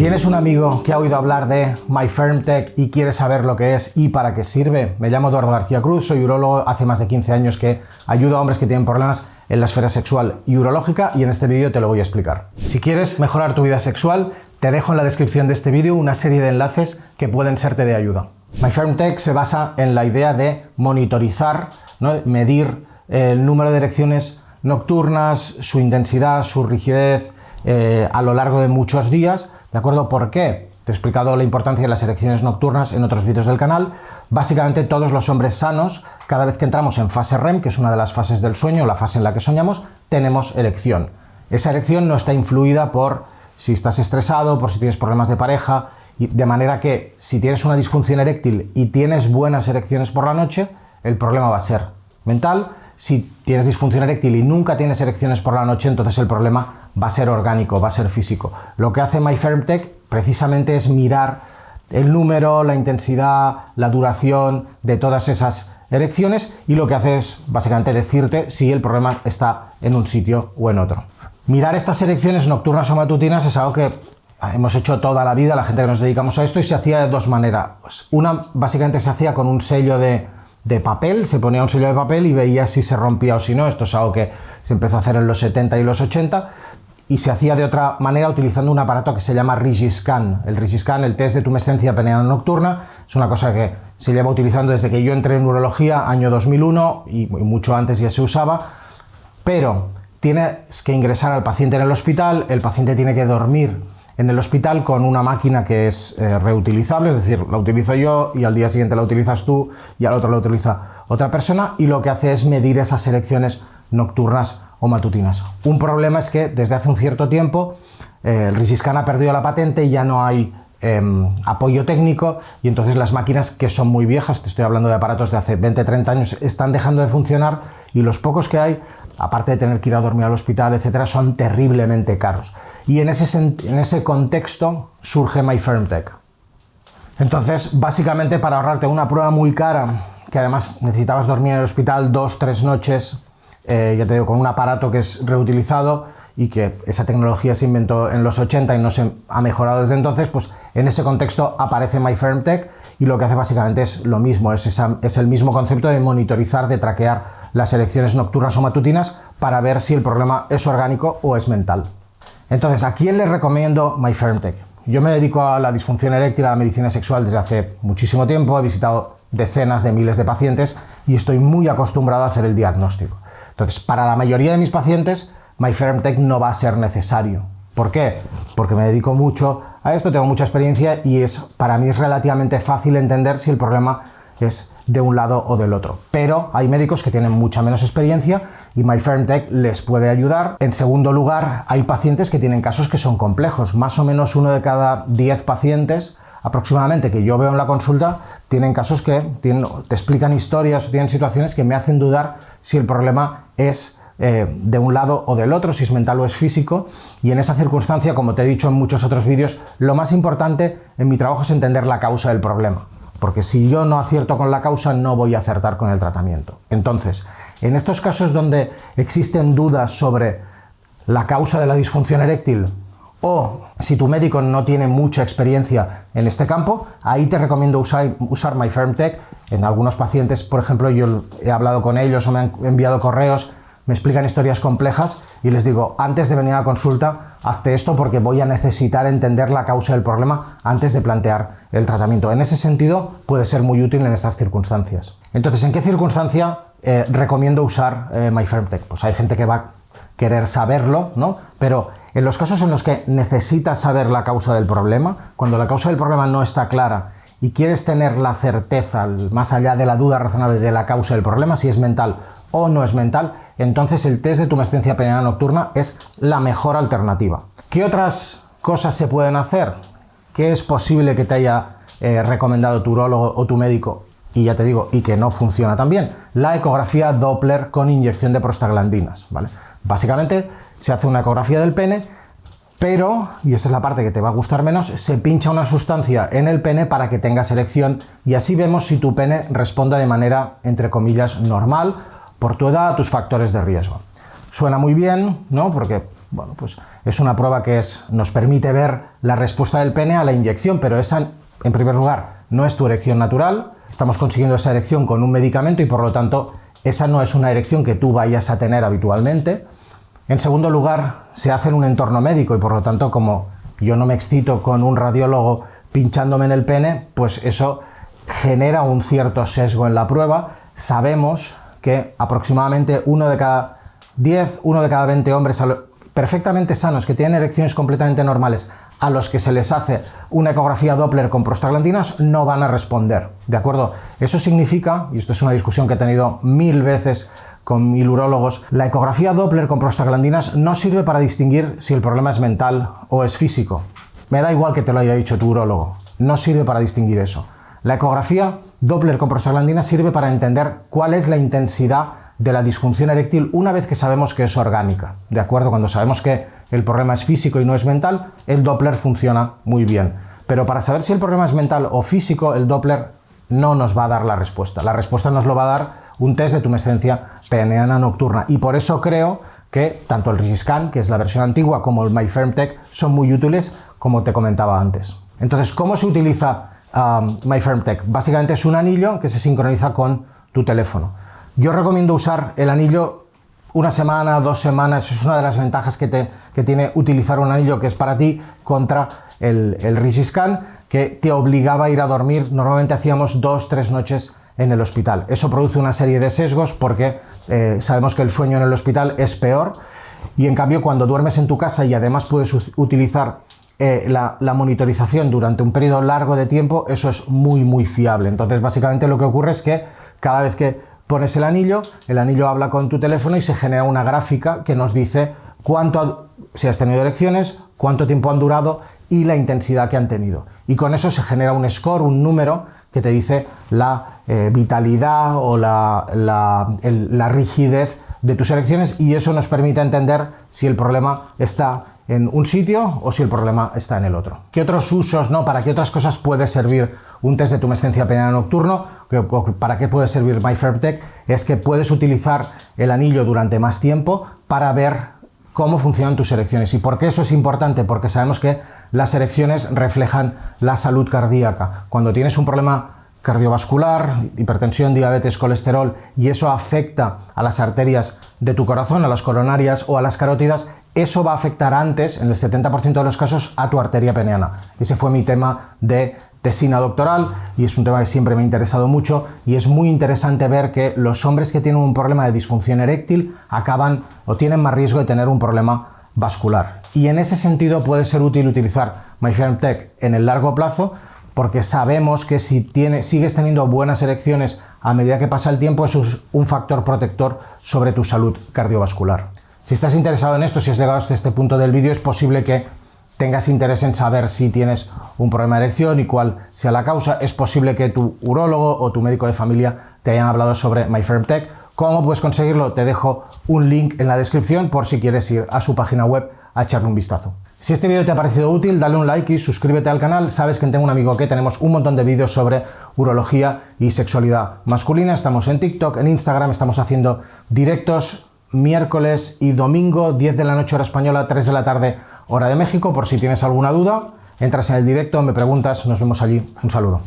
¿Tienes un amigo que ha oído hablar de MyFermTech y quiere saber lo que es y para qué sirve? Me llamo Eduardo García Cruz, soy urólogo, hace más de 15 años que ayudo a hombres que tienen problemas en la esfera sexual y urológica y en este vídeo te lo voy a explicar. Si quieres mejorar tu vida sexual, te dejo en la descripción de este vídeo una serie de enlaces que pueden serte de ayuda. MyFermTech se basa en la idea de monitorizar, ¿no? Medir el número de erecciones nocturnas, su intensidad, su rigidez a lo largo de muchos días. ¿De acuerdo? ¿Por qué? Te he explicado la importancia de las erecciones nocturnas en otros vídeos del canal. Básicamente todos los hombres sanos, cada vez que entramos en fase REM, que es una de las fases del sueño, la fase en la que soñamos, tenemos erección. Esa erección no está influida por si estás estresado, por si tienes problemas de pareja, de manera que si tienes una disfunción eréctil y tienes buenas erecciones por la noche, el problema va a ser mental. Si tienes disfunción eréctil y nunca tienes erecciones por la noche, entonces el problema va a ser orgánico, va a ser físico. Lo que hace MyFermTech precisamente es mirar el número, la intensidad, la duración de todas esas erecciones y lo que hace es básicamente decirte si el problema está en un sitio o en otro. Mirar estas erecciones nocturnas o matutinas es algo que hemos hecho toda la vida, la gente que nos dedicamos a esto, y se hacía de dos maneras. Una básicamente se hacía con un sello de papel, se ponía un sello de papel y veía si se rompía o si no. Esto es algo que se empezó a hacer en los 70 y los 80 y se hacía de otra manera utilizando un aparato que se llama Rigiscan. El Rigiscan, el test de tumescencia peniana nocturna, es una cosa que se lleva utilizando desde que yo entré en urología, año 2001, y mucho antes ya se usaba, pero tienes que ingresar al paciente en el hospital, el paciente tiene que dormir en el hospital con una máquina que es reutilizable, es decir, la utilizo yo y al día siguiente la utilizas tú y al otro la utiliza otra persona, y lo que hace es medir esas erecciones nocturnas o matutinas. Un problema es que desde hace un cierto tiempo el Rigiscan ha perdido la patente y ya no hay apoyo técnico, y entonces las máquinas, que son muy viejas, te estoy hablando de aparatos de hace 20-30 años, están dejando de funcionar, y los pocos que hay, aparte de tener que ir a dormir al hospital, etcétera, son terriblemente caros. Y en ese contexto surge MyFermTech. Entonces, básicamente, para ahorrarte una prueba muy cara, que además necesitabas dormir en el hospital 2-3 noches, ya te digo, con un aparato que es reutilizado y que esa tecnología se inventó en los 80 y no se ha mejorado desde entonces, pues en ese contexto aparece MyFermTech y lo que hace básicamente es lo mismo, es el mismo concepto de monitorizar, de traquear las erecciones nocturnas o matutinas para ver si el problema es orgánico o es mental. Entonces, ¿a quién les recomiendo MyFermTech? Yo me dedico a la disfunción eréctil, a la medicina sexual desde hace muchísimo tiempo, he visitado decenas de miles de pacientes y estoy muy acostumbrado a hacer el diagnóstico. Entonces, para la mayoría de mis pacientes, MyFermTech no va a ser necesario. ¿Por qué? Porque me dedico mucho a esto, tengo mucha experiencia y para mí es relativamente fácil entender si el problema es de un lado o del otro. Pero hay médicos que tienen mucha menos experiencia y MyFermTech les puede ayudar. En segundo lugar, hay pacientes que tienen casos que son complejos. Más o menos 1 de cada 10 pacientes aproximadamente que yo veo en la consulta tienen casos que te explican historias o tienen situaciones que me hacen dudar si el problema es de un lado o del otro, si es mental o es físico, y en esa circunstancia, como te he dicho en muchos otros vídeos, lo más importante en mi trabajo es entender la causa del problema, porque si yo no acierto con la causa no voy a acertar con el tratamiento. Entonces, en estos casos donde existen dudas sobre la causa de la disfunción eréctil o si tu médico no tiene mucha experiencia en este campo, ahí te recomiendo usar MyFermTech. En algunos pacientes, por ejemplo, yo he hablado con ellos o me han enviado correos, me explican historias complejas y les digo, antes de venir a la consulta, hazte esto porque voy a necesitar entender la causa del problema antes de plantear el tratamiento. En ese sentido, puede ser muy útil en estas circunstancias. Entonces, ¿en qué circunstancia recomiendo usar MyFermTech? Pues hay gente que va a querer saberlo, ¿no? Pero en los casos en los que necesitas saber la causa del problema, cuando la causa del problema no está clara y quieres tener la certeza, más allá de la duda razonable de la causa del problema, si es mental o no es mental, entonces el test de tumescencia peniana nocturna es la mejor alternativa. ¿Qué otras cosas se pueden hacer? ¿Qué es posible que te haya recomendado tu urólogo o tu médico y ya te digo, y que no funciona tan bien? La ecografía Doppler con inyección de prostaglandinas, ¿vale? Básicamente se hace una ecografía del pene, pero, y esa es la parte que te va a gustar menos, se pincha una sustancia en el pene para que tengas erección y así vemos si tu pene responde de manera, entre comillas, normal por tu edad, tus factores de riesgo. Suena muy bien, ¿no? Porque Bueno, pues es una prueba que nos permite ver la respuesta del pene a la inyección, pero esa, en primer lugar, no es tu erección natural. Estamos consiguiendo esa erección con un medicamento y, por lo tanto, esa no es una erección que tú vayas a tener habitualmente. En segundo lugar, se hace en un entorno médico y, por lo tanto, como yo no me excito con un radiólogo pinchándome en el pene, pues eso genera un cierto sesgo en la prueba. Sabemos que aproximadamente 1 de cada 10, 1 de cada 20 hombres perfectamente sanos, que tienen erecciones completamente normales, a los que se les hace una ecografía Doppler con prostaglandinas, no van a responder, ¿de acuerdo? Eso significa, y esto es una discusión que he tenido 1000 veces con 1000 urólogos, la ecografía Doppler con prostaglandinas no sirve para distinguir si el problema es mental o es físico. Me da igual que te lo haya dicho tu urólogo, no sirve para distinguir eso. La ecografía Doppler con prostaglandinas sirve para entender cuál es la intensidad de la disfunción eréctil una vez que sabemos que es orgánica, ¿de acuerdo? Cuando sabemos que el problema es físico y no es mental, el Doppler funciona muy bien. Pero para saber si el problema es mental o físico, el Doppler no nos va a dar la respuesta. La respuesta nos lo va a dar un test de tumescencia peniana nocturna. Y por eso creo que tanto el Rigiscan, que es la versión antigua, como el MyFirmTech son muy útiles, como te comentaba antes. Entonces, ¿cómo se utiliza MyFirmTech? Básicamente es un anillo que se sincroniza con tu teléfono. Yo recomiendo usar el anillo una semana, 2 semanas. Es una de las ventajas que tiene utilizar un anillo que es para ti contra el Rigiscan, que te obligaba a ir a dormir. Normalmente hacíamos 2-3 noches en el hospital. Eso produce una serie de sesgos porque sabemos que el sueño en el hospital es peor, y en cambio cuando duermes en tu casa y además puedes utilizar la monitorización durante un periodo largo de tiempo, eso es muy fiable. Entonces básicamente lo que ocurre es que cada vez que pones el anillo habla con tu teléfono y se genera una gráfica que nos dice si has tenido erecciones, cuánto tiempo han durado y la intensidad que han tenido. Y con eso se genera un score, un número que te dice la vitalidad o la rigidez de tus erecciones, y eso nos permite entender si el problema está en un sitio o si el problema está en el otro. ¿Qué otros usos, para qué otras cosas puede servir un test de tumescencia peniana nocturno? ¿Para qué puede servir MyFirmTech? Es que puedes utilizar el anillo durante más tiempo para ver cómo funcionan tus erecciones. ¿Y por qué eso es importante? Porque sabemos que las erecciones reflejan la salud cardíaca. Cuando tienes un problema cardiovascular, hipertensión, diabetes, colesterol, y eso afecta a las arterias de tu corazón, a las coronarias o a las carótidas, eso va a afectar antes, en el 70% de los casos, a tu arteria peniana. Ese fue mi tema de tesina doctoral y es un tema que siempre me ha interesado mucho, y es muy interesante ver que los hombres que tienen un problema de disfunción eréctil acaban o tienen más riesgo de tener un problema vascular. Y en ese sentido puede ser útil utilizar MyFirmTech en el largo plazo, porque sabemos que si sigues teniendo buenas erecciones a medida que pasa el tiempo, eso es un factor protector sobre tu salud cardiovascular. Si estás interesado en esto, si has llegado hasta este punto del vídeo, es posible que tengas interés en saber si tienes un problema de erección y cuál sea la causa. Es posible que tu urólogo o tu médico de familia te hayan hablado sobre MyFirmTech. ¿Cómo puedes conseguirlo? Te dejo un link en la descripción por si quieres ir a su página web a echarle un vistazo. Si este vídeo te ha parecido útil, dale un like y suscríbete al canal. Sabes que en Tengo un Amigo Que tenemos un montón de vídeos sobre urología y sexualidad masculina. Estamos en TikTok, en Instagram, estamos haciendo directos miércoles y domingo, 10 de la noche hora española, 3 de la tarde hora de México. Por si tienes alguna duda, entras en el directo, me preguntas, nos vemos allí. Un saludo.